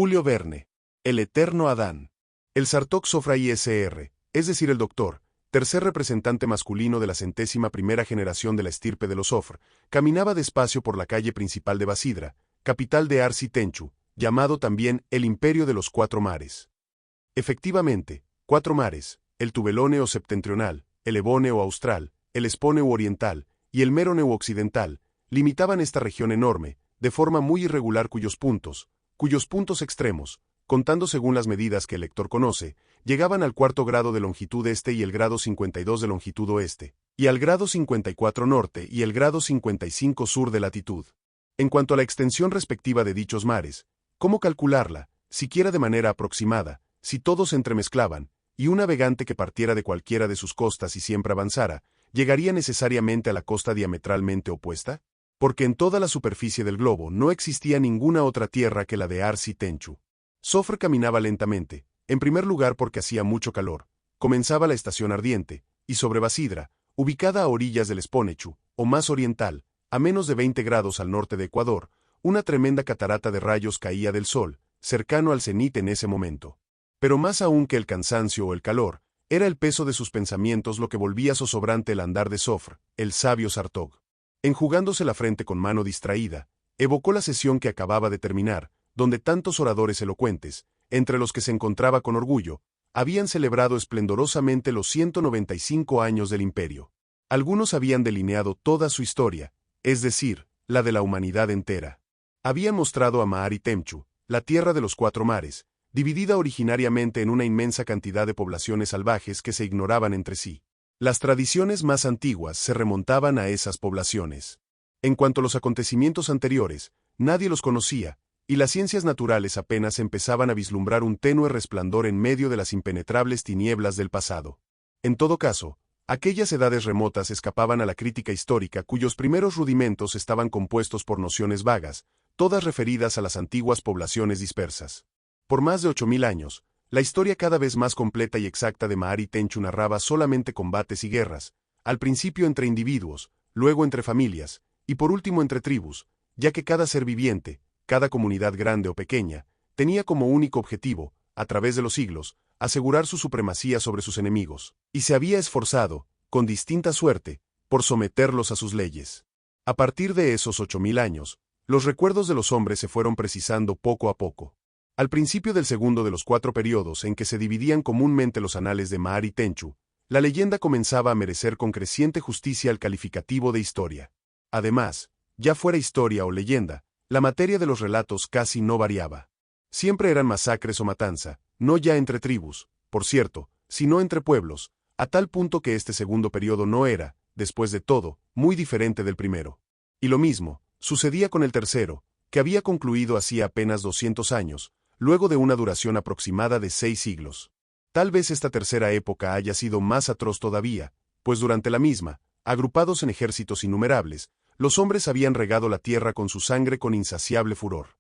Julio Verne. El eterno Adán. El Sartok Sofra ISR, es decir el doctor, tercer representante masculino de la 101ª generación de la estirpe de los Sofr, caminaba despacio por la calle principal de Basidra, capital de Arsi Tenchu, llamado también el Imperio de los Cuatro Mares. Efectivamente, cuatro mares, el Tubelone o septentrional, el Ebone o austral, el Espone o oriental, y el Merone o occidental, limitaban esta región enorme, de forma muy irregular cuyos puntos extremos, contando según las medidas que el lector conoce, llegaban al cuarto grado de longitud este y el grado 52 de longitud oeste, y al grado 54 norte y el grado 55 sur de latitud. En cuanto a la extensión respectiva de dichos mares, ¿cómo calcularla, siquiera de manera aproximada, si todos se entremezclaban, y un navegante que partiera de cualquiera de sus costas y siempre avanzara, llegaría necesariamente a la costa diametralmente opuesta? Porque en toda la superficie del globo no existía ninguna otra tierra que la de Arsi Tenchu. Sofr caminaba lentamente, en primer lugar porque hacía mucho calor, comenzaba la estación ardiente, y sobre Basidra, ubicada a orillas del Esponechu, o más oriental, a menos de 20 grados al norte de Ecuador, una tremenda catarata de rayos caía del sol, cercano al cenit en ese momento. Pero más aún que el cansancio o el calor, era el peso de sus pensamientos lo que volvía zozobrante el andar de Sofr, el sabio Sartok. Enjugándose la frente con mano distraída, evocó la sesión que acababa de terminar, donde tantos oradores elocuentes, entre los que se encontraba con orgullo, habían celebrado esplendorosamente los 195 años del imperio. Algunos habían delineado toda su historia, es decir, la de la humanidad entera. Habían mostrado a Maari Temchu, la tierra de los cuatro mares, dividida originariamente en una inmensa cantidad de poblaciones salvajes que se ignoraban entre sí. Las tradiciones más antiguas se remontaban a esas poblaciones. En cuanto a los acontecimientos anteriores, nadie los conocía, y las ciencias naturales apenas empezaban a vislumbrar un tenue resplandor en medio de las impenetrables tinieblas del pasado. En todo caso, aquellas edades remotas escapaban a la crítica histórica cuyos primeros rudimentos estaban compuestos por nociones vagas, todas referidas a las antiguas poblaciones dispersas. Por más de 8000 años, la historia cada vez más completa y exacta de Maari Tenchu narraba solamente combates y guerras, al principio entre individuos, luego entre familias, y por último entre tribus, ya que cada ser viviente, cada comunidad grande o pequeña, tenía como único objetivo, a través de los siglos, asegurar su supremacía sobre sus enemigos, y se había esforzado, con distinta suerte, por someterlos a sus leyes. A partir de esos 8000 años, los recuerdos de los hombres se fueron precisando poco a poco. Al principio del segundo de los 4 periodos en que se dividían comúnmente los anales de Maari Tenchu, la leyenda comenzaba a merecer con creciente justicia el calificativo de historia. Además, ya fuera historia o leyenda, la materia de los relatos casi no variaba. Siempre eran masacres o matanza, no ya entre tribus, por cierto, sino entre pueblos, a tal punto que este segundo periodo no era, después de todo, muy diferente del primero. Y lo mismo sucedía con el tercero, que había concluido hacía apenas 200 años, luego de una duración aproximada de 6 siglos. Tal vez esta tercera época haya sido más atroz todavía, pues durante la misma, agrupados en ejércitos innumerables, los hombres habían regado la tierra con su sangre con insaciable furor.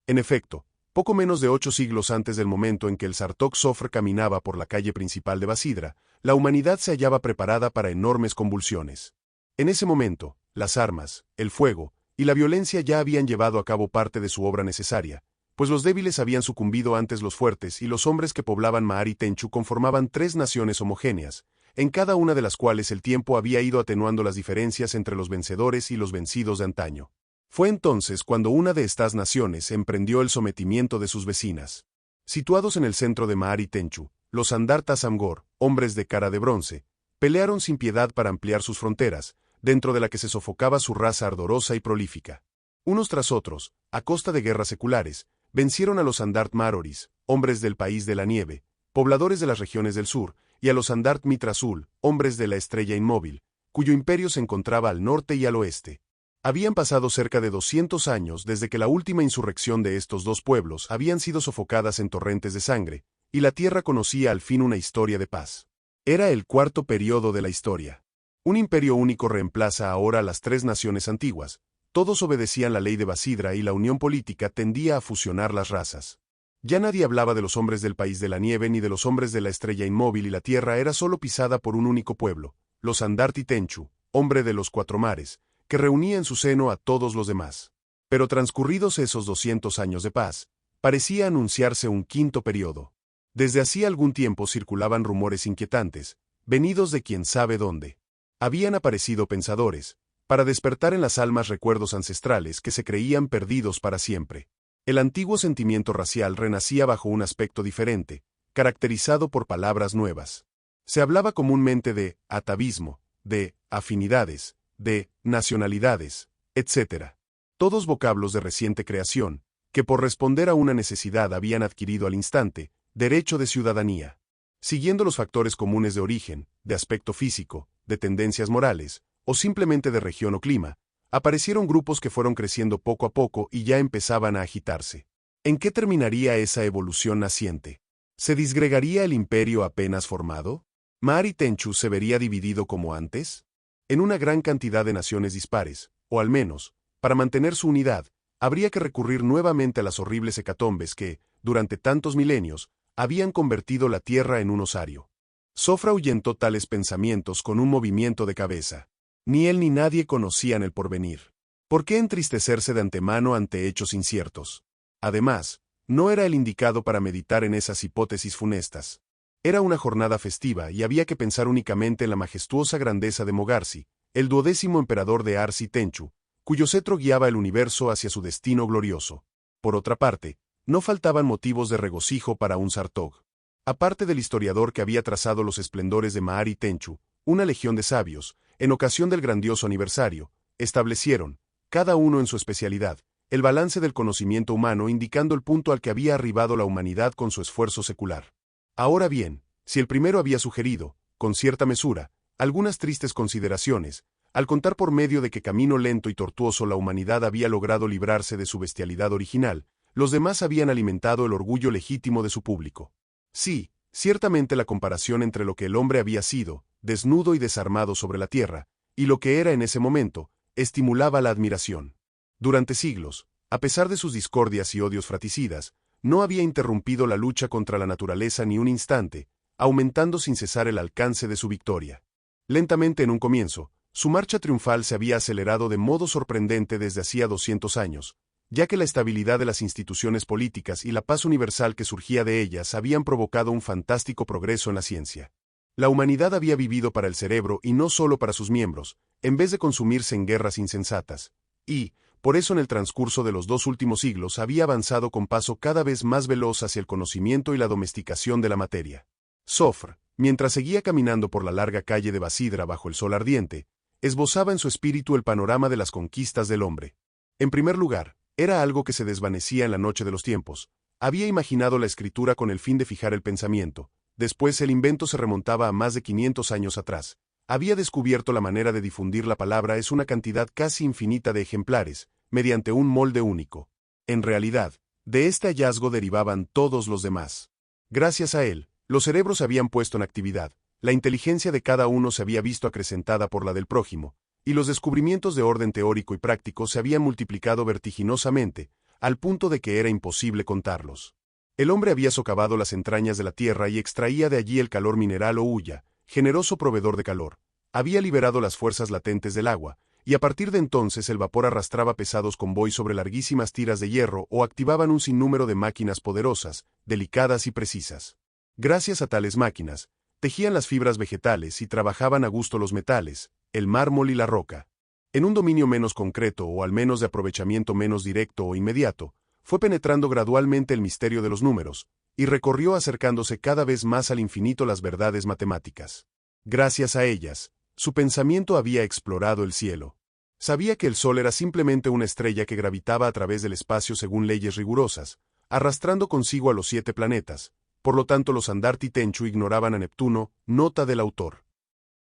En efecto, poco menos de 8 siglos antes del momento en que el Sartok Sofr caminaba por la calle principal de Basidra, la humanidad se hallaba preparada para enormes convulsiones. En ese momento, las armas, el fuego y la violencia ya habían llevado a cabo parte de su obra necesaria, pues los débiles habían sucumbido antes los fuertes y los hombres que poblaban Maari Tenchu conformaban 3 naciones homogéneas, en cada una de las cuales el tiempo había ido atenuando las diferencias entre los vencedores y los vencidos de antaño. Fue entonces cuando una de estas naciones emprendió el sometimiento de sus vecinas. Situados en el centro de Maari Tenchu, los Andart Asamgor, hombres de cara de bronce, pelearon sin piedad para ampliar sus fronteras, dentro de la que se sofocaba su raza ardorosa y prolífica. Unos tras otros, a costa de guerras seculares, vencieron a los Andart Maroris, hombres del país de la nieve, pobladores de las regiones del sur, y a los Andart Mitra Azul, hombres de la estrella inmóvil, cuyo imperio se encontraba al norte y al oeste. Habían pasado cerca de 200 años desde que la última insurrección de estos dos pueblos habían sido sofocadas en torrentes de sangre, y la tierra conocía al fin una historia de paz. Era el cuarto periodo de la historia. Un imperio único reemplaza ahora a las 3 naciones antiguas. Todos obedecían la ley de Basidra y la unión política tendía a fusionar las razas. Ya nadie hablaba de los hombres del país de la nieve ni de los hombres de la estrella inmóvil y la tierra era solo pisada por un único pueblo, los Andart Tenchu, hombre de los 4 mares, que reunía en su seno a todos los demás. Pero transcurridos esos 200 años de paz, Parecía anunciarse un quinto periodo. Desde hacía algún tiempo circulaban rumores inquietantes, venidos de quién sabe dónde. Habían aparecido pensadores, para despertar en las almas recuerdos ancestrales que se creían perdidos para siempre. El antiguo sentimiento racial renacía bajo un aspecto diferente, caracterizado por palabras nuevas. Se hablaba comúnmente de atavismo, de afinidades, de nacionalidades, etc. Todos vocablos de reciente creación, que por responder a una necesidad habían adquirido al instante derecho de ciudadanía. Siguiendo los factores comunes de origen, de aspecto físico, de tendencias morales, o simplemente de región o clima, aparecieron grupos que fueron creciendo poco a poco y ya empezaban a agitarse. ¿En qué terminaría esa evolución naciente? ¿Se disgregaría el imperio apenas formado? ¿Maari Tenchu se vería dividido como antes? En una gran cantidad de naciones dispares, o al menos, para mantener su unidad, habría que recurrir nuevamente a las horribles hecatombes que, durante tantos milenios, habían convertido la tierra en un osario. Sofra ahuyentó tales pensamientos con un movimiento de cabeza. Ni él ni nadie conocían el porvenir. ¿Por qué entristecerse de antemano ante hechos inciertos? Además, no era el indicado para meditar en esas hipótesis funestas. Era una jornada festiva y había que pensar únicamente en la majestuosa grandeza de Mogarsi, el 12º emperador de Arsi Tenchu, cuyo cetro guiaba el universo hacia su destino glorioso. Por otra parte, no faltaban motivos de regocijo para un Sartog. Aparte del historiador que había trazado los esplendores de Maari Tenchu, una legión de sabios, en ocasión del grandioso aniversario, establecieron, cada uno en su especialidad, el balance del conocimiento humano indicando el punto al que había arribado la humanidad con su esfuerzo secular. Ahora bien, si el primero había sugerido, con cierta mesura, algunas tristes consideraciones, al contar por medio de qué camino lento y tortuoso la humanidad había logrado librarse de su bestialidad original, los demás habían alimentado el orgullo legítimo de su público. Sí, ciertamente la comparación entre lo que el hombre había sido, desnudo y desarmado sobre la tierra, y lo que era en ese momento, estimulaba la admiración. Durante siglos, a pesar de sus discordias y odios fratricidas, no había interrumpido la lucha contra la naturaleza ni un instante, aumentando sin cesar el alcance de su victoria. Lentamente en un comienzo, su marcha triunfal se había acelerado de modo sorprendente desde hacía 200 años, ya que la estabilidad de las instituciones políticas y la paz universal que surgía de ellas habían provocado un fantástico progreso en la ciencia. La humanidad había vivido para el cerebro y no solo para sus miembros, en vez de consumirse en guerras insensatas, y, por eso en el transcurso de los 2 últimos siglos había avanzado con paso cada vez más veloz hacia el conocimiento y la domesticación de la materia. Sofr, mientras seguía caminando por la larga calle de Basidra bajo el sol ardiente, esbozaba en su espíritu el panorama de las conquistas del hombre. En primer lugar, era algo que se desvanecía en la noche de los tiempos. Había imaginado la escritura con el fin de fijar el pensamiento. Después el invento se remontaba a más de 500 años atrás. Había descubierto la manera de difundir la palabra es una cantidad casi infinita de ejemplares, mediante un molde único. En realidad, de este hallazgo derivaban todos los demás. Gracias a él, los cerebros se habían puesto en actividad, la inteligencia de cada uno se había visto acrecentada por la del prójimo, y los descubrimientos de orden teórico y práctico se habían multiplicado vertiginosamente, al punto de que era imposible contarlos. El hombre había socavado las entrañas de la tierra y extraía de allí el calor mineral o hulla, generoso proveedor de calor. Había liberado las fuerzas latentes del agua, y a partir de entonces el vapor arrastraba pesados convoys sobre larguísimas tiras de hierro o activaban un sinnúmero de máquinas poderosas, delicadas y precisas. Gracias a tales máquinas, tejían las fibras vegetales y trabajaban a gusto los metales, el mármol y la roca. En un dominio menos concreto o al menos de aprovechamiento menos directo o inmediato, fue penetrando gradualmente el misterio de los números, y recorrió acercándose cada vez más al infinito las verdades matemáticas. Gracias a ellas, su pensamiento había explorado el cielo. Sabía que el Sol era simplemente una estrella que gravitaba a través del espacio según leyes rigurosas, arrastrando consigo a los 7 planetas, por lo tanto los Andarti Tenchu ignoraban a Neptuno, nota del autor.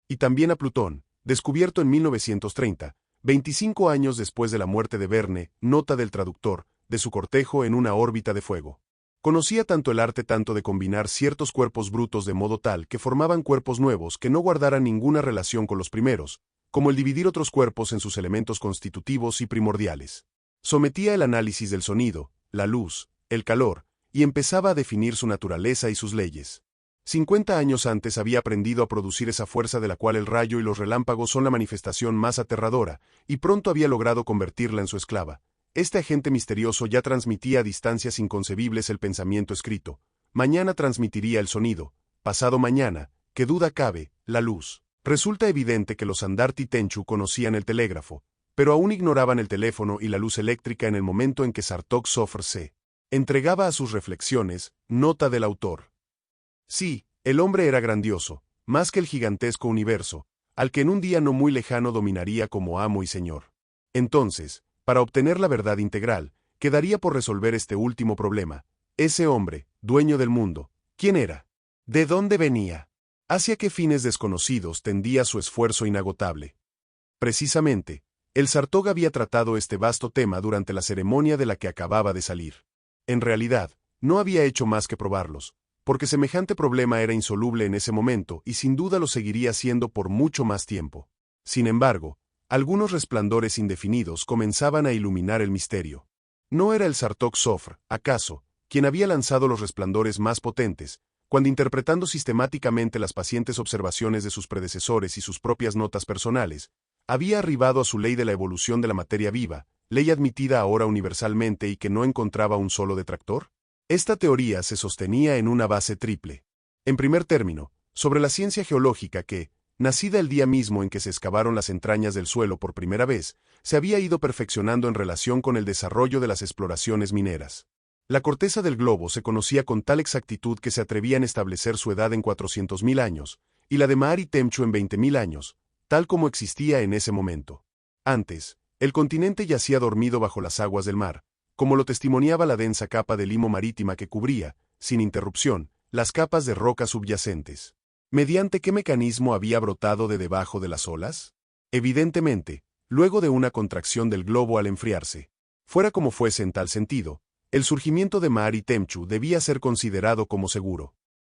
Y también a Plutón, descubierto en 1930, 25 años después de la muerte de Verne, nota del traductor, de su cortejo en una órbita de fuego. Conocía tanto el arte tanto de combinar ciertos cuerpos brutos de modo tal que formaban cuerpos nuevos que no guardaran ninguna relación con los primeros, como el dividir otros cuerpos en sus elementos constitutivos y primordiales. Sometía el análisis del sonido, la luz, el calor, y empezaba a definir su naturaleza y sus leyes. 50 años antes había aprendido a producir esa fuerza de la cual el rayo y los relámpagos son la manifestación más aterradora, y pronto había logrado convertirla en su esclava. este agente misterioso ya transmitía a distancias inconcebibles el pensamiento escrito. Mañana transmitiría el sonido. Pasado mañana, qué duda cabe, la luz. Resulta evidente que los Andarti Tenchu conocían el telégrafo, pero aún ignoraban el teléfono y la luz eléctrica en el momento en que Sartok Sofr se entregaba a sus reflexiones. Nota del autor. Sí, el hombre era grandioso, más que el gigantesco universo, al que en un día no muy lejano dominaría como amo y señor. Entonces, para obtener la verdad integral, quedaría por resolver este último problema. Ese hombre, dueño del mundo, ¿quién era? ¿De dónde venía? ¿Hacia qué fines desconocidos tendía su esfuerzo inagotable? Precisamente, el Sartog había tratado este vasto tema durante la ceremonia de la que acababa de salir. En realidad, no había hecho más que probarlos, porque semejante problema era insoluble en ese momento y sin duda lo seguiría siendo por mucho más tiempo. Sin embargo, algunos resplandores indefinidos comenzaban a iluminar el misterio. ¿No era el Sartok Sofr, acaso, quien había lanzado los resplandores más potentes, cuando interpretando sistemáticamente las pacientes observaciones de sus predecesores y sus propias notas personales, había arribado a su ley de la evolución de la materia viva, ley admitida ahora universalmente y que no encontraba un solo detractor? Esta teoría se sostenía en una base triple. En primer término, sobre la ciencia geológica que, nacida el día mismo en que se excavaron las entrañas del suelo por primera vez, se había ido perfeccionando en relación con el desarrollo de las exploraciones mineras. La corteza del globo se conocía con tal exactitud que se atrevían a establecer su edad en 400.000 años, y la de Maari Temchu en 20.000 años, tal como existía en ese momento. Antes, el continente yacía dormido bajo las aguas del mar, como lo testimoniaba la densa capa de limo marítima que cubría, sin interrupción, las capas de roca subyacentes. ¿Mediante qué mecanismo había brotado de debajo de las olas? Evidentemente, luego de una contracción del globo al enfriarse. Fuera como fuese en tal sentido, el surgimiento de Maari Temchu debía ser considerado como seguro.